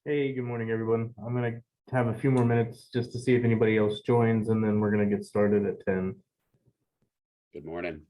Hey, good morning, everyone. I'm gonna have a few more minutes just to see if anybody else joins, and then we're gonna get started at 10. Good morning.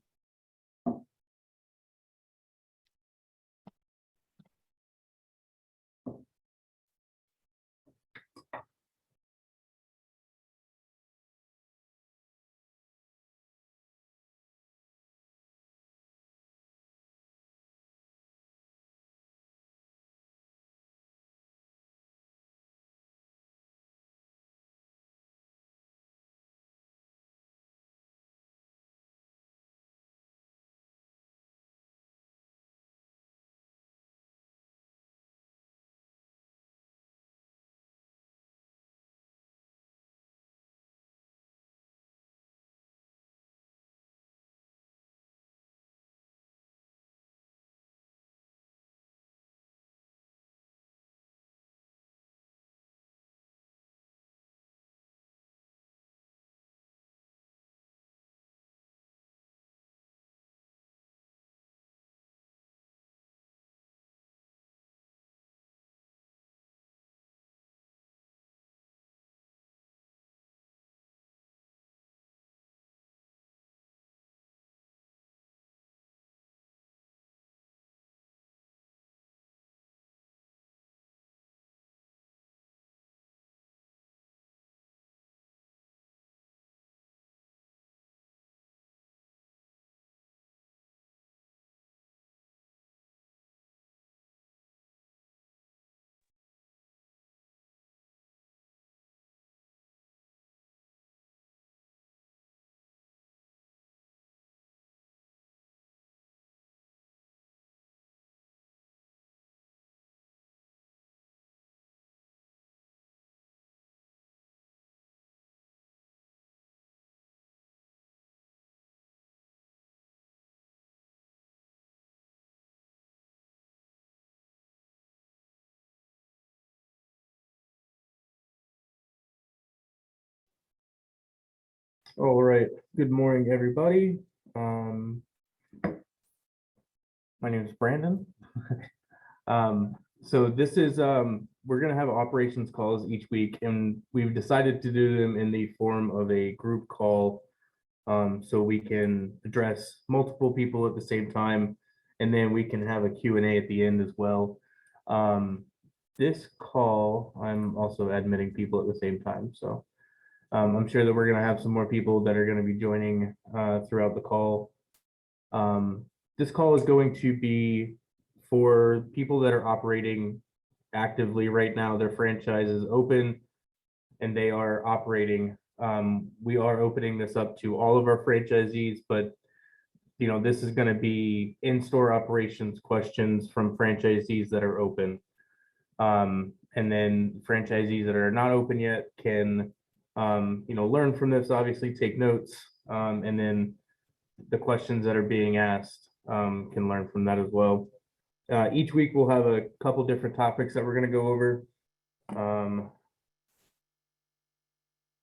All right. Good morning, everybody. My name is Brandon. So this is we're gonna have operations calls each week, and we've decided to do them in the form of a group call, so we can address multiple people at the same time, and then we can have a Q&A at the end as well. This call, I'm also admitting people at the same time, so I'm sure that we're going to have some more people that are going to be joining throughout the call. This call is going to be for people that are operating actively right now. Their franchise is open and they are operating. We are opening this up to all of our franchisees, but this is going to be in-store operations questions from franchisees that are open. And then franchisees that are not open yet can learn from this, obviously take notes, and then the questions that are being asked can learn from that as well. Each week we'll have a couple different topics that we're going to go over.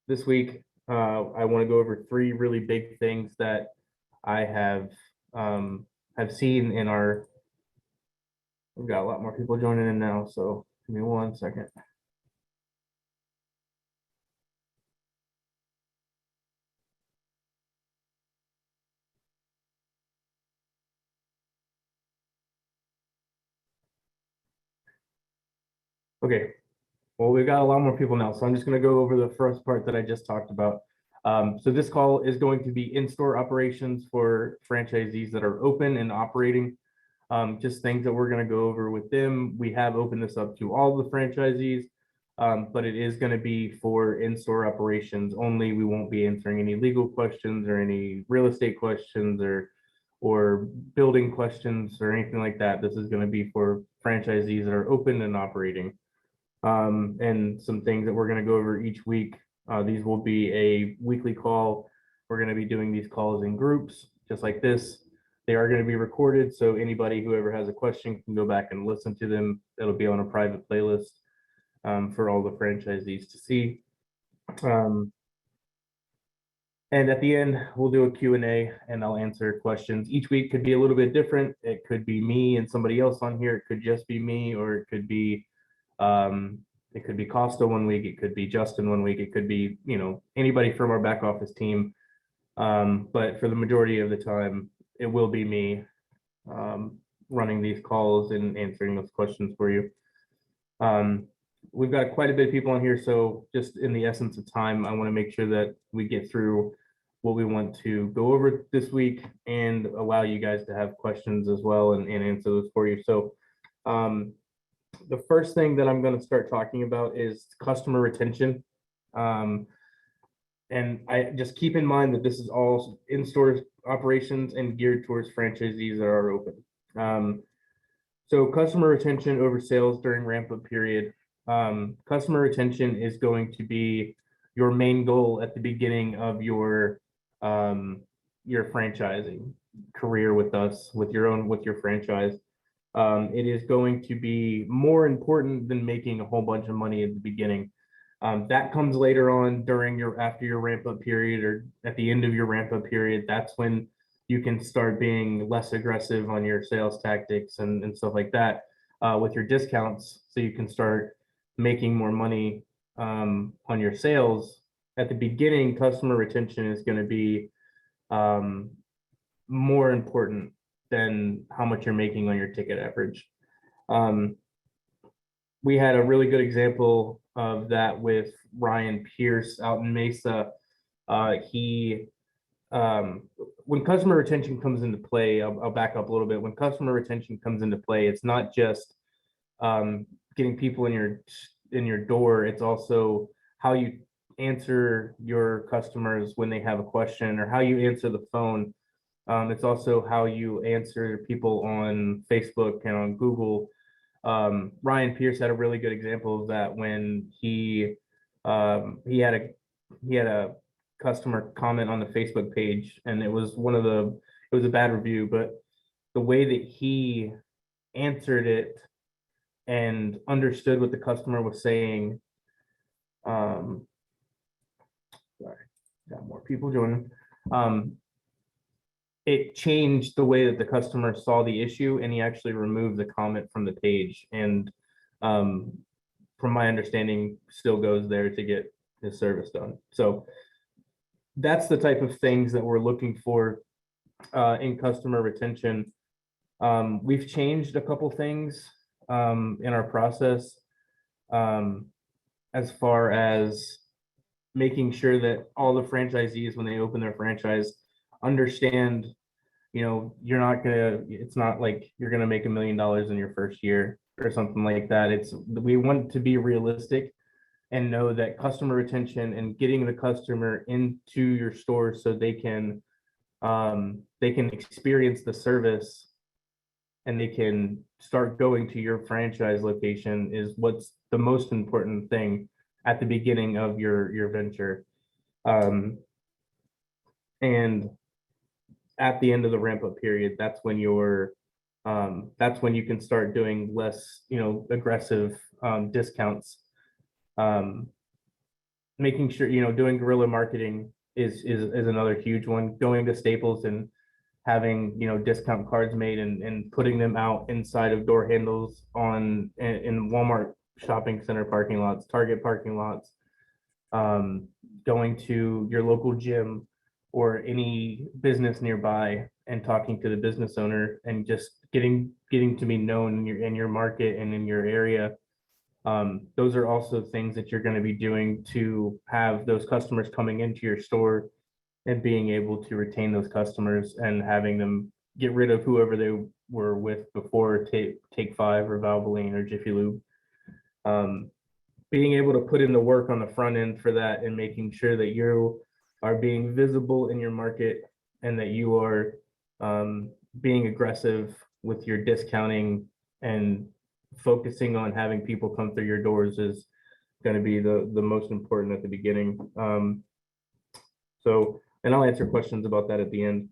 This week, I want to go over three really big things that I have seen in our. We've got a lot more people joining in now, so give me 1 second. Okay, well, we've got a lot more people now, so I'm just going to go over the first part that I just talked about. So this call is going to be in-store operations for franchisees that are open and operating. Just things that we're going to go over with them. We have opened this up to all the franchisees, but it is going to be for in-store operations only. We won't be answering any legal questions or any real estate questions or building questions or anything like that. This is going to be for franchisees that are open and operating. And some things that we're going to go over each week. These will be a weekly call. We're going to be doing these calls in groups, just like this. They are going to be recorded, so anybody who ever has a question can go back and listen to them. It'll be on a private playlist for all the franchisees to see. And at the end, we'll do a Q&A and I'll answer questions. Each week could be a little bit different. It could be me and somebody else on here. It could just be me, or it could be It could be Costa one week, it could be Justin one week, it could be, anybody from our back office team. But for the majority of the time, it will be me running these calls and answering those questions for you. We've got quite a bit of people on here, so just in the essence of time, I want to make sure that we get through what we want to go over this week and allow you guys to have questions as well and answer those for you. So the first thing that I'm going to start talking about is customer retention. And I just keep in mind that this is all in-store operations and geared towards franchisees that are open. So customer retention over sales during ramp-up period. Customer retention is going to be your main goal at the beginning of your franchising career with us, with your franchise. It is going to be more important than making a whole bunch of money at the beginning. That comes later on after your ramp up period or at the end of your ramp up period. That's when you can start being less aggressive on your sales tactics and stuff like that with your discounts. So you can start making more money on your sales. At the beginning, customer retention is going to be more important than how much you're making on your ticket average. We had a really good example of that with Ryan Pierce out in Mesa. When customer retention comes into play, I'll back up a little bit. When customer retention comes into play, it's not just getting people in your door. It's also how you answer your customers when they have a question or how you answer the phone. It's also how you answer people on Facebook and on Google. Ryan Pierce had a really good example of that when he had a customer comment on the Facebook page, and it was a bad review, but the way that he answered it and understood what the customer was saying. Sorry, got more people joining. It changed the way that the customer saw the issue, and he actually removed the comment from the page. And from my understanding, still goes there to get his service done. So that's the type of things that we're looking for in customer retention. We've changed a couple things in our process as far as making sure that all the franchisees, when they open their franchise, understand, it's not like you're gonna make $1 million in your first year or something like that. We want to be realistic and know that customer retention and getting the customer into your store so they can experience the service and they can start going to your franchise location is what's the most important thing at the beginning of your venture. And at the end of the ramp up period, that's when you can start doing less, aggressive discounts. Making sure, doing guerrilla marketing is another huge one. Going to Staples and having, discount cards made and putting them out inside of door handles in Walmart shopping center parking lots, Target parking lots, going to your local gym or any business nearby and talking to the business owner and just getting to be known in your market and in your area. Those are also things that you're going to be doing to have those customers coming into your store and being able to retain those customers and having them get rid of whoever they were with before, Take 5 or Valvoline or Jiffy Lube. Being able to put in the work on the front end for that and making sure that you are being visible in your market and that you are being aggressive with your discounting and focusing on having people come through your doors is going to be the most important at the beginning. And I'll answer questions about that at the end.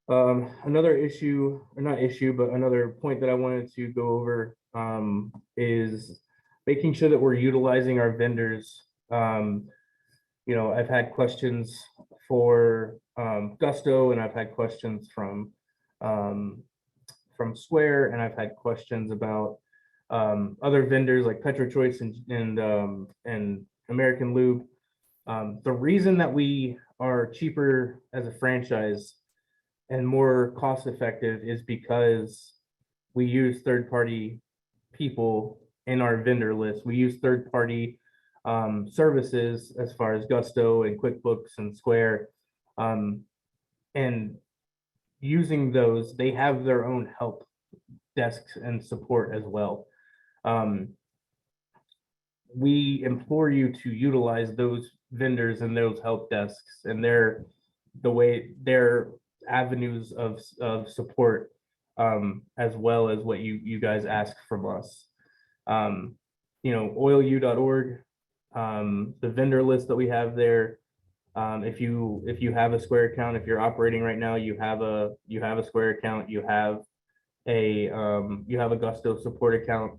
Another issue, or not issue, but another point that I wanted to go over is making sure that we're utilizing our vendors. I've had questions for Gusto, and I've had questions from Square, and I've had questions about other vendors like PetroChoice and American Lube. The reason that we are cheaper as a franchise and more cost effective is because we use third-party people in our vendor list. We use third-party services as far as Gusto and QuickBooks and Square. And using those, they have their own help desks and support as well. We implore you to utilize those vendors and those help desks and their avenues of support, as well as what you guys ask from us. Oilu.org, the vendor list that we have there. If you have a Square account, if you're operating right now, you have a Square account, you have a Gusto support account.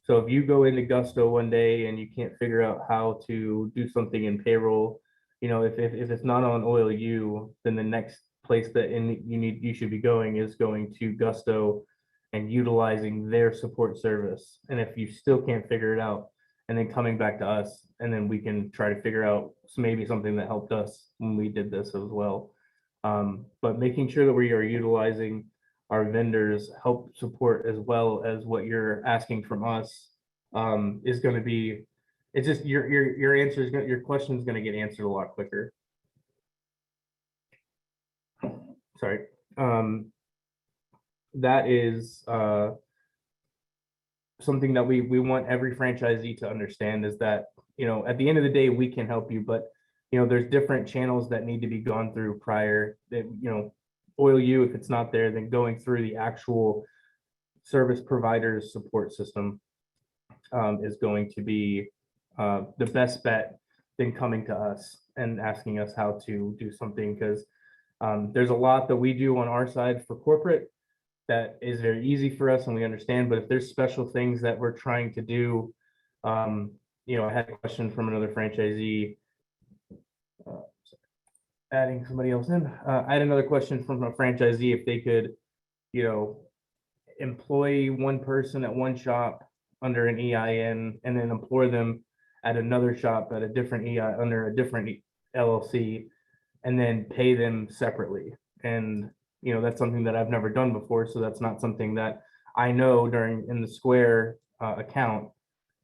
So if you go into Gusto one day and you can't figure out how to do something in payroll, if it's not on Oilu, then the next place that you should be going is going to Gusto and utilizing their support service. And if you still can't figure it out, and then coming back to us, and then we can try to figure out maybe something that helped us when we did this as well. But making sure that we are utilizing our vendors help support as well as what you're asking from us is going to be, it's just your question is going to get answered a lot quicker. Sorry. That is something that we want every franchisee to understand, is that, at the end of the day, we can help you, but there's different channels that need to be gone through prior that, Oilu, if it's not there, then going through the actual service provider's support system is going to be the best bet than coming to us and asking us how to do something, because there's a lot that we do on our side for corporate that is very easy for us and we understand, but if there's special things that we're trying to do, I had a question from another franchisee, adding somebody else in. I had another question from a franchisee if they could, employ one person at one shop under an EIN and then employ them at another shop at a different EI under a different LLC, and then pay them separately. And that's something that I've never done before, so that's not something that I know in the Square account,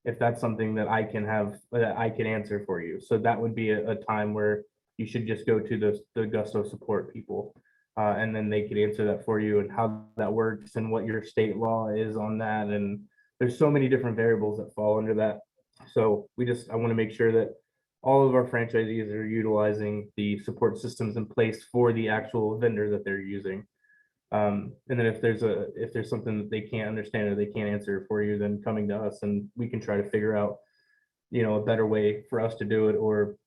if that's something that I can answer for you. So that would be a time where you should just go to the Gusto support people, and then they could answer that for you and how that works and what your state law is on that. And there's so many different variables that fall under that. So I want to make sure that all of our franchisees are utilizing the support systems in place for the actual vendor that they're using. And then if there's something that they can't understand or they can't answer for you, then coming to us and we can try to figure out, a better way for us to do it, or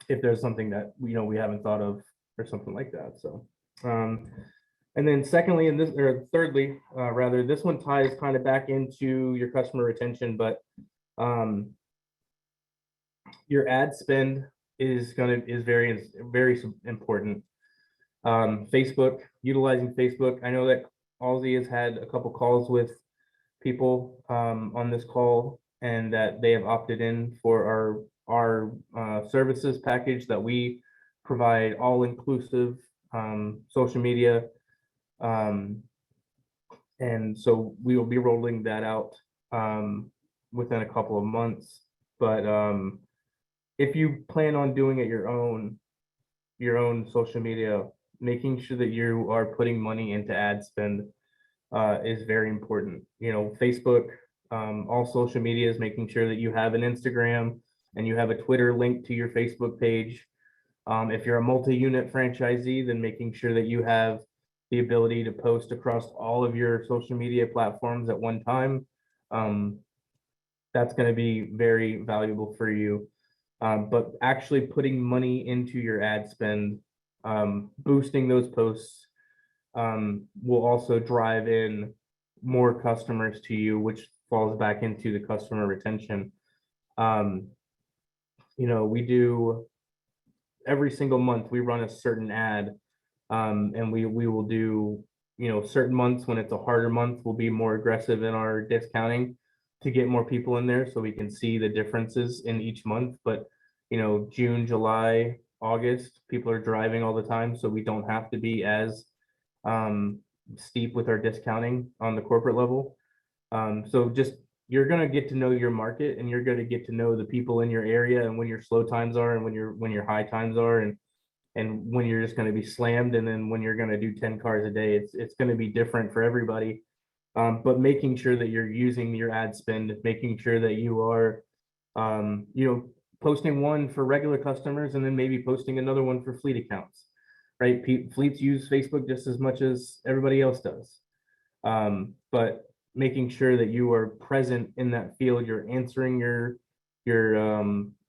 if there's something that we haven't thought of or something like that. So, and then secondly, thirdly, rather, this one ties kind of back into your customer retention, but your ad spend is very, very important. Utilizing Facebook. I know that Aussie has had a couple calls with people on this call, and that they have opted in for our services package that we provide, all inclusive social media. And so we will be rolling that out within a couple of months. But if you plan on doing it your own social media, making sure that you are putting money into ad spend is very important. Facebook, all social media is making sure that you have an Instagram and you have a Twitter link to your Facebook page. If you're a multi-unit franchisee, then making sure that you have the ability to post across all of your social media platforms at one time. That's going to be very valuable for you. But actually putting money into your ad spend, boosting those posts, will also drive in more customers to you, which falls back into the customer retention. We do every single month we run a certain ad, and we will do, certain months when it's a harder month, we'll be more aggressive in our discounting. to get more people in there so we can see the differences in each month. But, June, July, August, people are driving all the time, so we don't have to be as steep with our discounting on the corporate level. So just you're gonna get to know your market, and you're gonna get to know the people in your area, and when your slow times are, and when your high times are, and when you're just gonna be slammed, and then when you're gonna do 10 cars a day. It's gonna be different for everybody. But making sure that you're using your ad spend, making sure that you are, posting one for regular customers and then maybe posting another one for fleet accounts, right? Fleets use Facebook just as much as everybody else does. But making sure that you are present in that field, you're answering your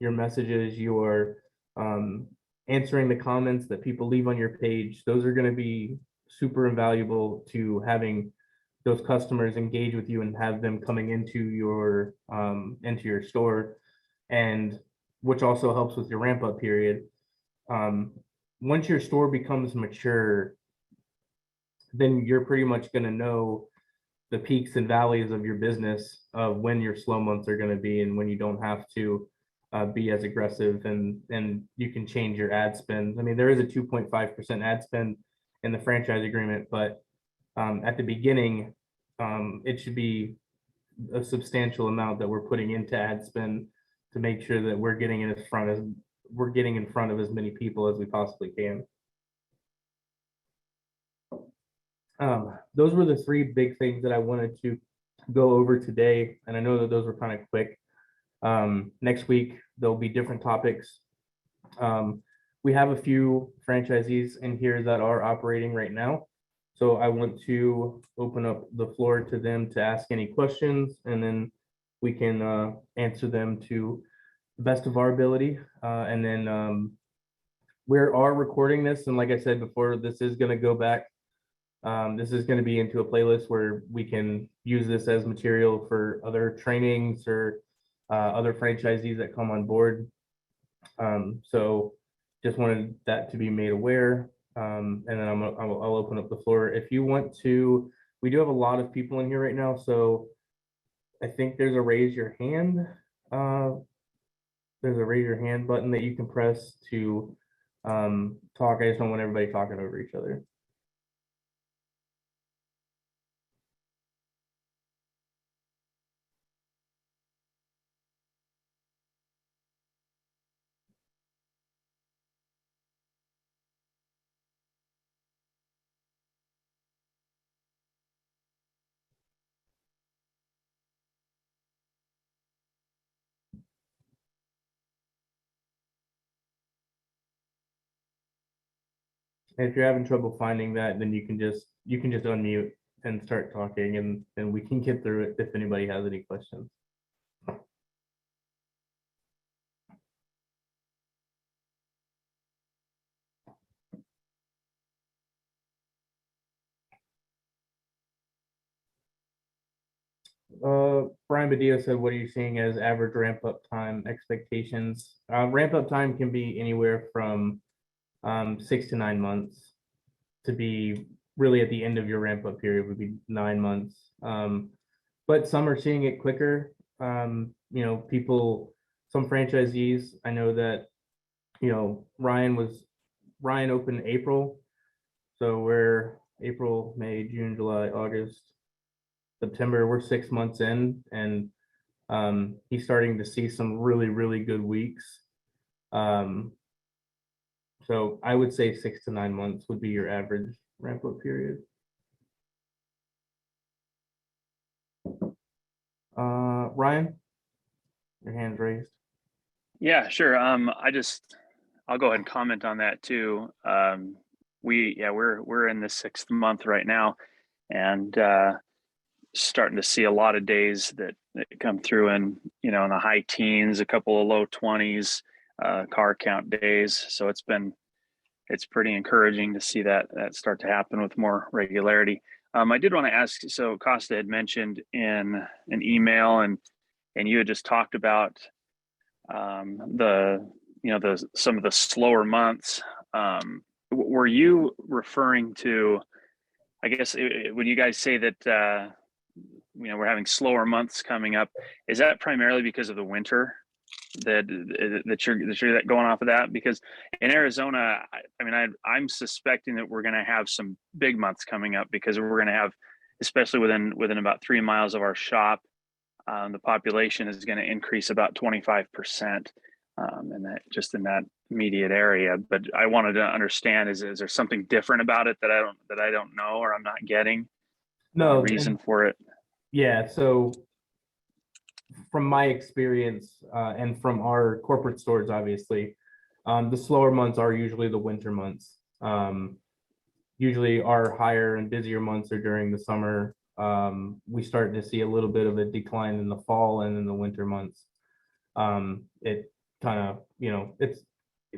messages, you are answering the comments that people leave on your page. Those are going to be super invaluable to having those customers engage with you and have them coming into your store, and which also helps with your ramp up period. Once your store becomes mature, then you're pretty much going to know the peaks and valleys of your business, of when your slow months are going to be and when you don't have to be as aggressive, and you can change your ad spend. I mean, there is a 2.5% ad spend in the franchise agreement, but at the beginning, it should be a substantial amount that we're putting into ad spend to make sure that we're getting in front of as many people as we possibly can. Those were the three big things that I wanted to go over today, and I know that those were kind of quick. Next week, there'll be different topics. We have a few franchisees in here that are operating right now. So I want to open up the floor to them to ask any questions, and then we can answer them to the best of our ability. And then we are recording this, and like I said before, this is going to go back. This is going to be into a playlist where we can use this as material for other trainings or other franchisees that come on board. So just wanted that to be made aware. And then I'll open up the floor. If you want to, we do have a lot of people in here right now. So I think there's a raise your hand. There's a raise your hand button that you can press to talk. I just don't want everybody talking over each other. And if you're having trouble finding that, then you can just unmute and start talking, and we can get through it if anybody has any questions. Brian Badillo said, what are you seeing as average ramp up time expectations? Ramp up time can be anywhere from 6 to 9 months. To be really at the end of your ramp up period would be 9 months. But some are seeing it quicker. Some franchisees, I know that, Ryan opened April. So we're April, May, June, July, August, September, we're 6 months in, and he's starting to see some really, really good weeks. So I would say 6 to 9 months would be your average ramp up period. Ryan, your hand's raised. Yeah, sure. I'll go ahead and comment on that too. We're in the 6th month right now, and starting to see a lot of days that come through in the high teens, a couple of low 20s car count days. So it's pretty encouraging to see that start to happen with more regularity. I did want to ask, so Costa had mentioned in an email, and you had just talked about some of the slower months. Were you referring to, I guess, would you guys say that we're having slower months coming up. Is that primarily because of the winter that you're going off of that? Because in Arizona, I'm suspecting that we're going to have some big months coming up, because we're going to have, especially within about 3 miles of our shop, the population is going to increase about 25%, and that just in that immediate area. But I wanted to understand, is there something different about it that I don't know, or I'm not getting No, reason for it? yeah. So from my experience, and from our corporate stores, obviously, the slower months are usually the winter months. Usually our higher and busier months are during the summer. We start to see a little bit of a decline in the fall and in the winter months. It kind of,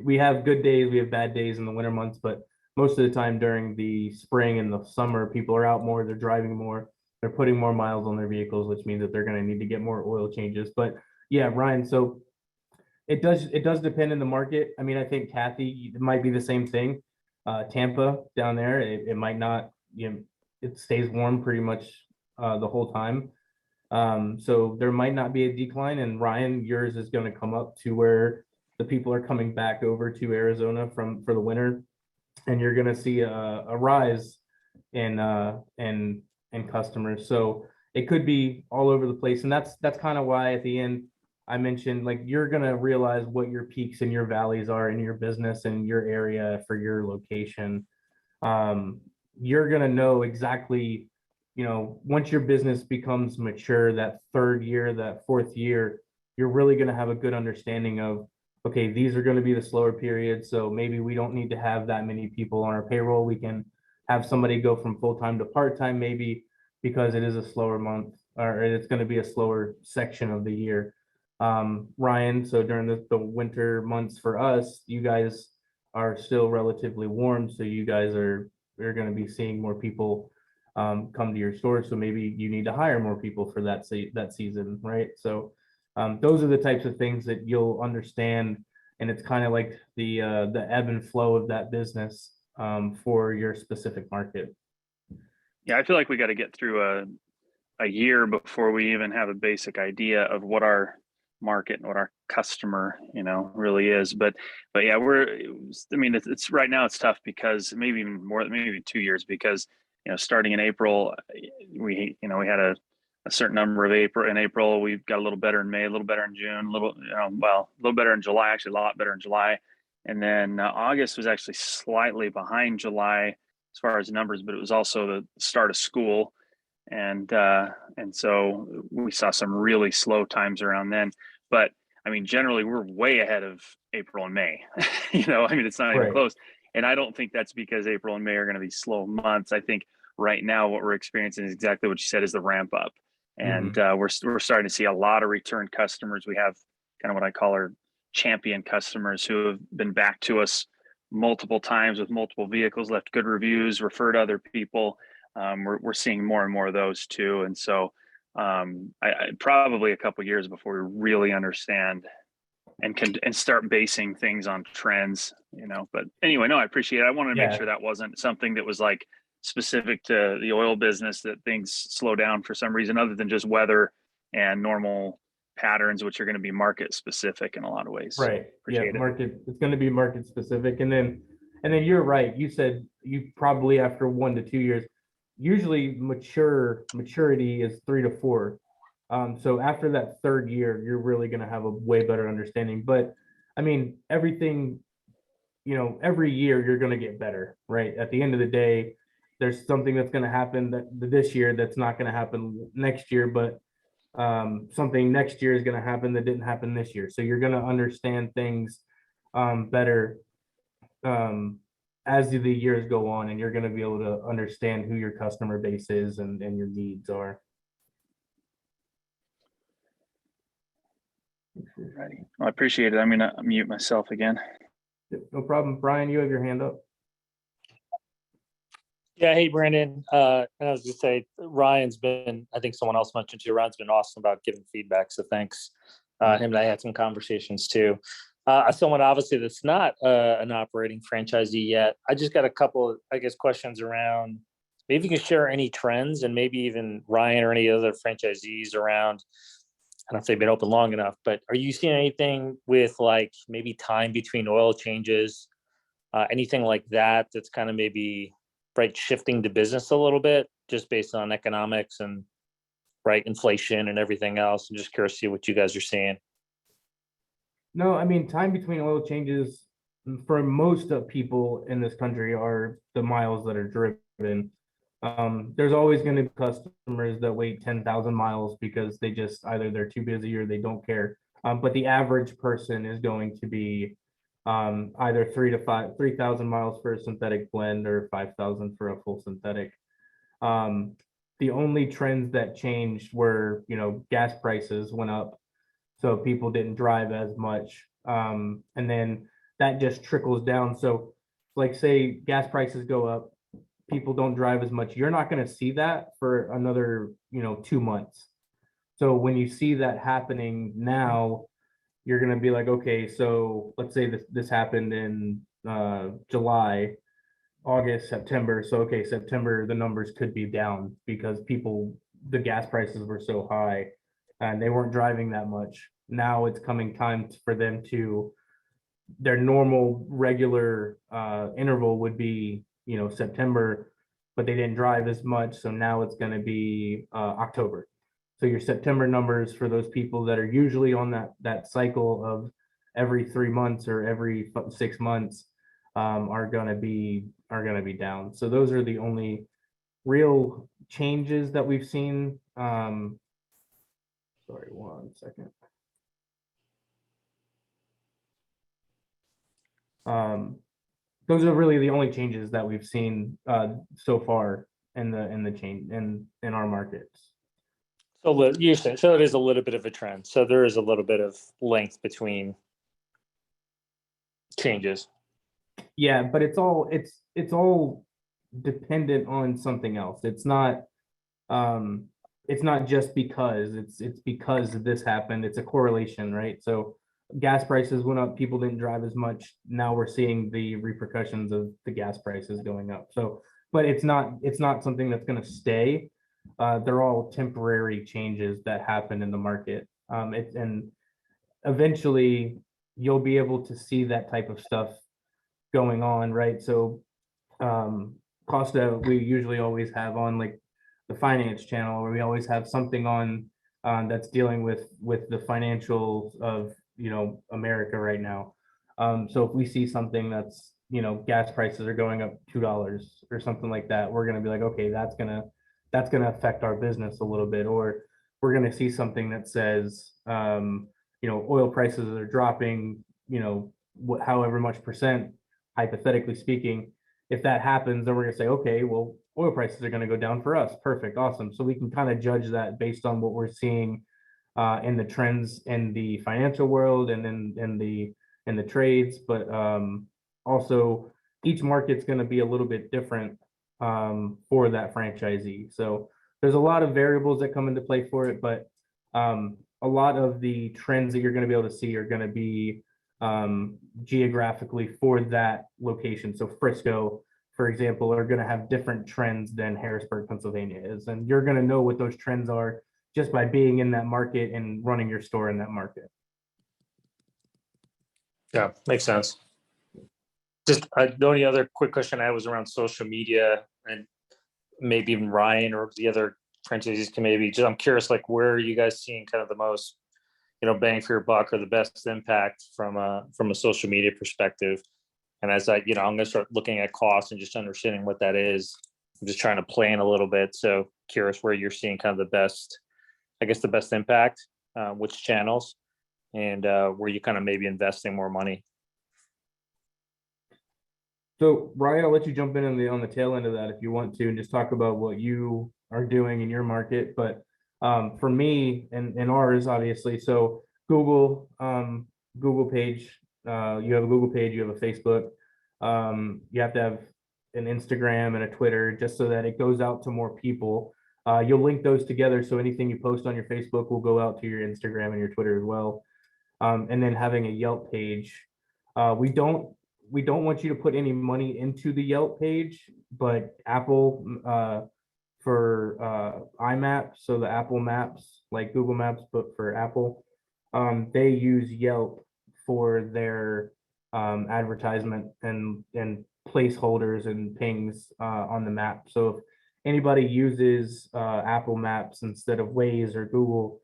we have good days, we have bad days in the winter months, but most of the time during the spring and the summer, people are out more, they're driving more, they're putting more miles on their vehicles, which means that they're going to need to get more oil changes. But yeah, Ryan, so it does depend in the market. I mean, I think Kathy, it might be the same thing. Tampa down there, it might not, it stays warm pretty much the whole time. So there might not be a decline, and Ryan, yours is going to come up to where the people are coming back over to Arizona for the winter, and you're going to see a rise in customers. So it could be all over the place, and that's kind of why at the end I mentioned, like, you're going to realize what your peaks and your valleys are in your business and your area for your location. You're going to know exactly, once your business becomes mature, that third year, that fourth year, you're really going to have a good understanding of, okay, these are going to be the slower periods. So maybe we don't need to have that many people on our payroll. We can have somebody go from full-time to part-time, maybe, because it is a slower month, or it's going to be a slower section of the year. Ryan, so during the winter months for us, you guys are still relatively warm. So you guys are going to be seeing more people come to your store. So maybe you need to hire more people for that season, right? So those are the types of things that you'll understand. And it's kind of like the ebb and flow of that business for your specific market. Yeah, I feel like we got to get through a year before we even have a basic idea of what our market and what our customer, really is. But yeah, it's right now it's tough, because maybe even more, maybe 2 years, because, starting in April, we had a certain number of in April, we've got a little better in May, a little better in June, a little better in July, actually a lot better in July. And then August was actually slightly behind July as far as numbers, but it was also the start of school. And so we saw some really slow times around then. But generally we're way ahead of April and May. It's not even close. And I don't think that's because April and May are going to be slow months. I think right now what we're experiencing is exactly what you said, is the ramp up. And we're starting to see a lot of return customers. We have kind of what I call our champion customers who have been back to us multiple times with multiple vehicles, left good reviews, referred other people. We're seeing more and more of those too. And so I probably a couple of years before we really understand and start basing things on trends, but anyway, no, I appreciate it. I wanted to make sure that wasn't something that was like specific to the oil business, that things slow down for some reason other than just weather and normal patterns, which are going to be market specific in a lot of ways. Right. It's going to be market specific. And then you're right. You said you probably after 1 to 2 years, usually maturity is 3 to 4. So after that third year, you're really going to have a way better understanding. But everything, every year you're going to get better, right? At the end of the day, there's something that's going to happen this year that's not going to happen next year, but something next year is going to happen that didn't happen this year. So you're going to understand things better as the years go on, and you're going to be able to understand who your customer base is and your needs are. Ready. Well, I appreciate it. I'm going to mute myself again. No problem. Brian, you have your hand up. Yeah. Hey, Brandon. And I was just say, Ryan's been, I think someone else mentioned too, Ryan's been awesome about giving feedback. So thanks. Him and I had some conversations too. Someone obviously that's not an operating franchisee yet. I just got a couple, I guess, questions around maybe you can share any trends, and maybe even Ryan or any other franchisees around. I don't know if they've been open long enough, but are you seeing anything with like maybe time between oil changes, anything like that that's kind of maybe right shifting the business a little bit just based on economics and right inflation and everything else? I'm just curious to see what you guys are seeing. No, I mean, time between oil changes for most of people in this country are the miles that are driven. There's always going to be customers that wait 10,000 miles because they just either they're too busy or they don't care. But the average person is going to be either 3,000 miles for a synthetic blend or 5,000 for a full synthetic. The only trends that changed were, gas prices went up, so people didn't drive as much. And then that just trickles down. So like say gas prices go up, people don't drive as much. You're not going to see that for another, 2 months. So when you see that happening now, you're going to be like, okay, so let's say this happened in July, August, September. So, okay, September, the numbers could be down because the gas prices were so high and they weren't driving that much. Now it's coming time for them to, their normal regular interval would be, September, but they didn't drive as much. So now it's going to be October. So your September numbers for those people that are usually on that cycle of every 3 months or every 6 months are gonna be down. So those are the only real changes that we've seen. Sorry, 1 second. Those are really the only changes that we've seen so far in the change in our markets. So you said, so it is a little bit of a trend. So there is a little bit of length between changes. Yeah, but it's all dependent on something else. It's not just because it's because this happened. It's a correlation, right? So gas prices went up, people didn't drive as much. Now we're seeing the repercussions of the gas prices going up. So, but it's not something that's going to stay. They're all temporary changes that happen in the market. And eventually you'll be able to see that type of stuff going on, right? So Costa, we usually always have on like the finance channel, where we always have something on that's dealing with the financials of America right now. So if we see something that's gas prices are going up $2 or something like that, we're gonna be like, okay, that's gonna affect our business a little bit. Or we're gonna see something that says oil prices are dropping, however much percent, hypothetically speaking. If that happens, then we're gonna say, okay, well, oil prices are gonna go down for us. Perfect, awesome. So we can kind of judge that based on what we're seeing in the trends in the financial world and in the trades. But also each market's gonna be a little bit different for that franchisee. So there's a lot of variables that come into play for it, but a lot of the trends that you're gonna be able to see are gonna be geographically for that location. So Frisco, for example, are going to have different trends than Harrisburg, Pennsylvania is. And you're going to know what those trends are just by being in that market and running your store in that market. Yeah, makes sense. Just the only other quick question I had was around social media, and maybe even Ryan or the other franchisees can maybe just, I'm curious, like where are you guys seeing kind of the most bang for your buck or the best impact from a social media perspective? And as I'm going to start looking at costs and just understanding what that is. I'm just trying to plan a little bit. So curious where you're seeing kind of the best impact, which channels, and where you kind of maybe investing more money. So Ryan, I'll let you jump in on the tail end of that if you want to, and just talk about what you are doing in your market. But for me and ours, obviously, so Google page, you have a Google page, you have a Facebook, you have to have an Instagram and a Twitter, just so that it goes out to more people. You'll link those together, so anything you post on your Facebook will go out to your Instagram and your Twitter as well. And then having a Yelp page. We don't want you to put any money into the Yelp page but Apple, for iMaps, so the Apple Maps, like Google Maps, but for Apple, they use Yelp for their advertisement and placeholders and pings on the map. So if anybody uses Apple Maps instead of Waze or Google,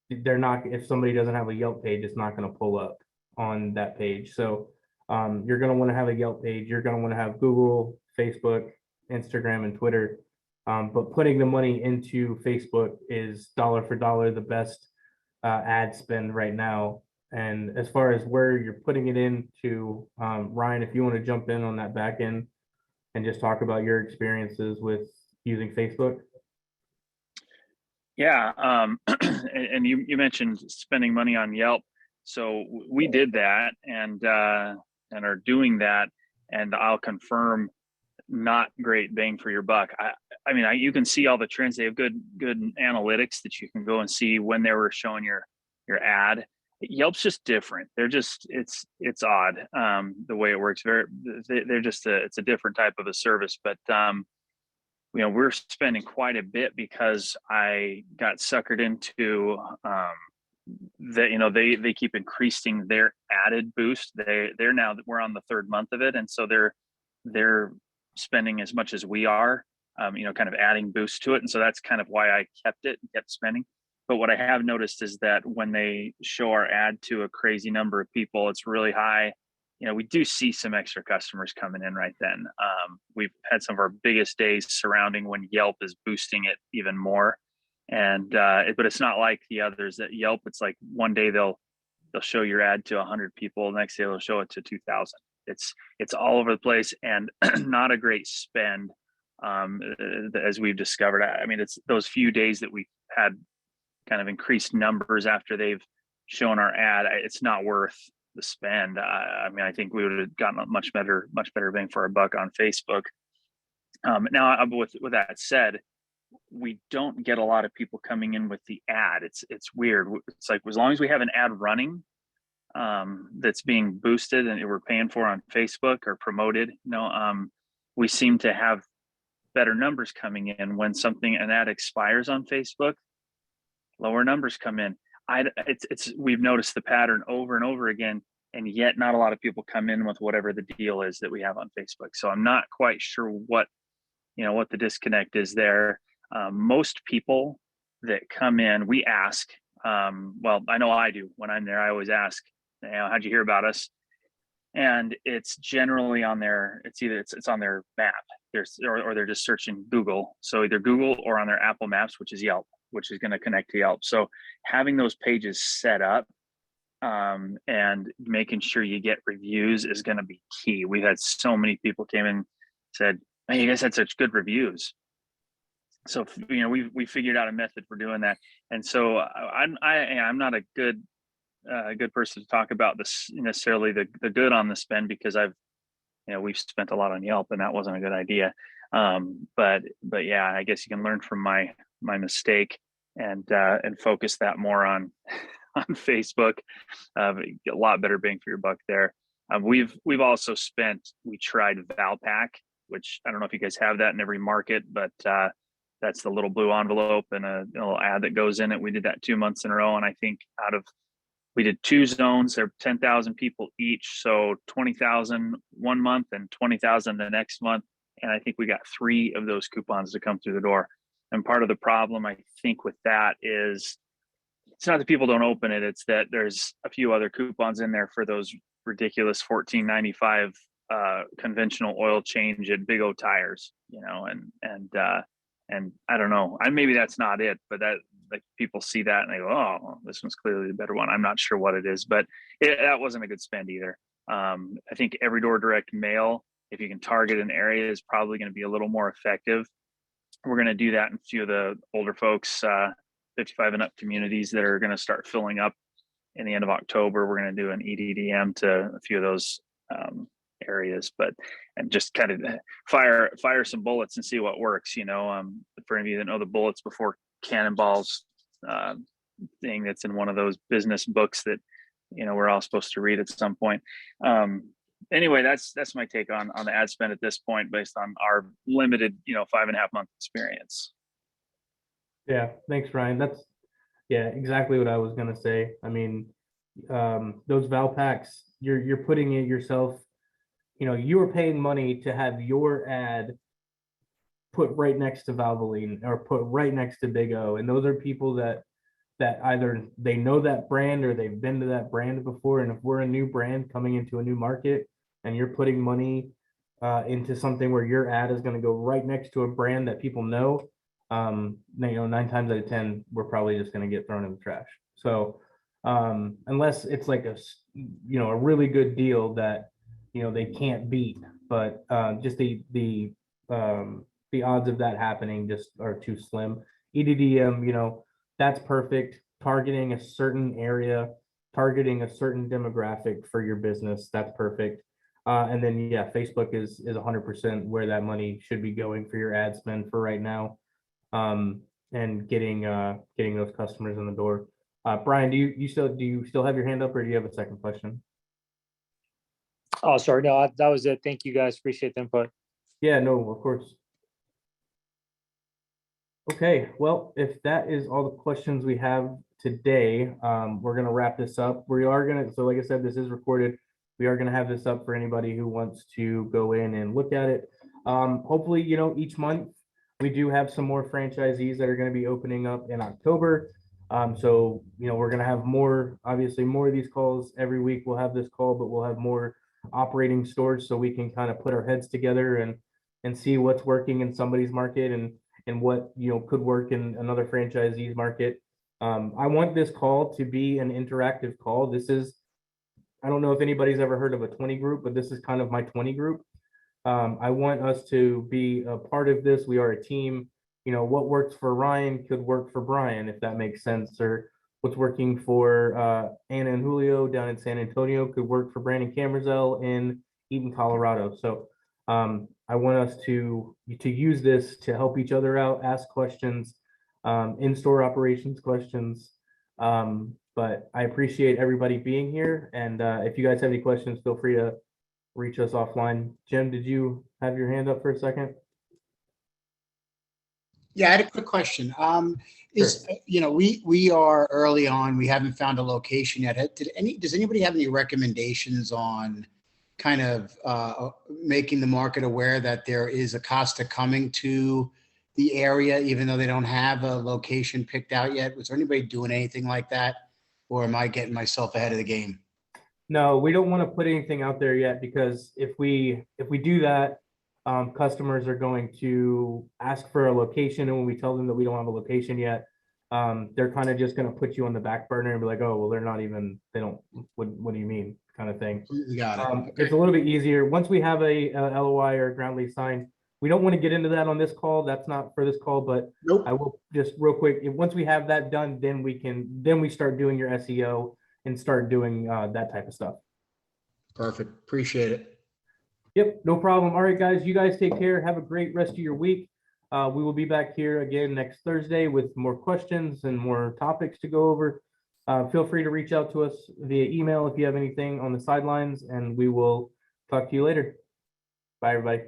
they're not, if somebody doesn't have a Yelp page, it's not going to pull up on that page. So you're going to want to have a Yelp page. You're going to want to have Google, Facebook, Instagram, and Twitter. But putting the money into Facebook is dollar for dollar the best ad spend right now. And as far as where you're putting it into, Ryan, if you want to jump in on that back end and just talk about your experiences with using Facebook. Yeah, and you mentioned spending money on Yelp. So we did that and are doing that, and I'll confirm, not great bang for your buck. I mean, you can see all the trends. They have good analytics that you can go and see when they were showing your ad. Yelp's just different. They're just, it's odd the way it works. They're just it's a different type of a service, but we're spending quite a bit because I got suckered into that. They keep increasing their added boost. They're now, we're on the third month of it, and so they're spending as much as we are, kind of adding boost to it, and so that's kind of why I kept spending. But what I have noticed is that when they show our ad to a crazy number of people, it's really high. We do see some extra customers coming in right then. We've had some of our biggest days surrounding when Yelp is boosting it even more. And but it's not like the others that Yelp, it's like one day they'll show your ad to 100 people, the next day they'll show it to 2,000. It's all over the place, and not a great spend, as we've discovered. I mean, it's those few days that we had kind of increased numbers after they've shown our ad, it's not worth the spend. I mean, I think we would have gotten a much better bang for our buck on Facebook. Now, with that said, we don't get a lot of people coming in with the ad. It's weird. It's like, as long as we have an ad running that's being boosted and we're paying for on Facebook or promoted, we seem to have better numbers coming in. When an ad expires on Facebook, lower numbers come in. We've noticed the pattern over and over again, and yet not a lot of people come in with whatever the deal is that we have on Facebook. So I'm not quite sure what the disconnect is there. Most people that come in, we ask, well, I know I do. When I'm there, I always ask, how'd you hear about us? And it's generally on it's on their map. Or they're just searching Google. So either Google or on their Apple Maps, which is Yelp, which is going to connect to Yelp. So having those pages set up and making sure you get reviews is going to be key. We've had so many people came in, said, "Man, you guys had such good reviews." So we figured out a method for doing that. And so I'm not a good person to talk about this necessarily the good on the spend, because we've spent a lot on Yelp and that wasn't a good idea. But yeah, I guess you can learn from my mistake and focus that more on Facebook. Get a lot better bang for your buck there. We've also we tried Valpak, which I don't know if you guys have that in every market, but that's the little blue envelope and a little ad that goes in it. We did that 2 months in a row, and I think we did 2 zones. They're 10,000 people each, so 20,000 one month and 20,000 the next month. And I think we got 3 of those coupons to come through the door. And part of the problem, I think, with that is it's not that people don't open it; it's that there's a few other coupons in there for those ridiculous $14.95 conventional oil change at Big O Tires, and I don't know. Maybe that's not it, but that, like, people see that and they go, "Oh, this one's clearly the better one." I'm not sure what it is, but that wasn't a good spend either. I think every door direct mail, if you can target an area, is probably going to be a little more effective. We're going to do that in a few of the older folks, 55 and up communities that are going to start filling up in the end of October. We're going to do an EDDM to a few of those areas, and just kind of fire some bullets and see what works. For any of you that know the bullets before cannonballs thing that's in one of those business books that we're all supposed to read at some point. anyway, that's my take on the ad spend at this point, based on our limited, 5.5 month experience. Yeah, thanks, Ryan. That's, yeah, exactly what I was gonna say. I mean, those Val packs, you're putting it yourself, you are paying money to have your ad put right next to Valvoline or put right next to Big O. And those are people that either they know that brand or they've been to that brand before. And if we're a new brand coming into a new market and you're putting money into something where your ad is going to go right next to a brand that people know, 9 times out of 10, we're probably just going to get thrown in the trash. So unless it's like a really good deal that, they can't beat, but just the odds of that happening just are too slim. EDDM, that's perfect. Targeting a certain area, targeting a certain demographic for your business, that's perfect. And then, yeah, Facebook is 100% where that money should be going for your ad spend for right now, and getting those customers in the door. Brian, do you still have your hand up, or do you have a second question? Oh, sorry. No, that was it. Thank you guys. Appreciate the input. Yeah, no, of course. Okay, well, if that is all the questions we have today, we're gonna wrap this up. So like I said, this is recorded. We are gonna have this up for anybody who wants to go in and look at it. Hopefully, each month we do have some more franchisees that are gonna be opening up in October. So, we're gonna have obviously more of these calls every week. We'll have this call, but we'll have more operating stores so we can kind of put our heads together and see what's working in somebody's market and what could work in another franchisee's market. I want this call to be an interactive call. I don't know if anybody's ever heard of a 20 group, but this is kind of my 20 group. I want us to be a part of this. We are a team. What works for Ryan could work for Brian, if that makes sense, or what's working for Anna and Julio down in San Antonio could work for Brandon Camerzell in Eaton, Colorado. So I want us to use this to help each other out, ask questions, in-store operations questions. But I appreciate everybody being here. And if you guys have any questions, feel free to reach us offline. Jim, did you have your hand up for a second? Yeah, I had a quick question. Sure. We are early on. We haven't found a location yet. Does anybody have any recommendations on kind of making the market aware that there is a Costa coming to the area, even though they don't have a location picked out yet? Was there anybody doing anything like that, or am I getting myself ahead of the game? No, we don't want to put anything out there yet, because if we do that, customers are going to ask for a location, and when we tell them that we don't have a location yet, they're kind of just going to put you on the back burner and be like, oh, well, what do you mean, kind of thing. You got it. Okay. It's a little bit easier once we have a LOI or a ground lease signed. We don't want to get into that on this call. That's not for this call, but Nope. I will just real quick. Once we have that done, then we start doing your SEO and start doing that type of stuff. Perfect. Appreciate it. Yep, no problem. All right, guys, you guys take care. Have a great rest of your week. We will be back here again next Thursday with more questions and more topics to go over. Feel free to reach out to us via email if you have anything on the sidelines, and we will talk to you later. Bye, everybody.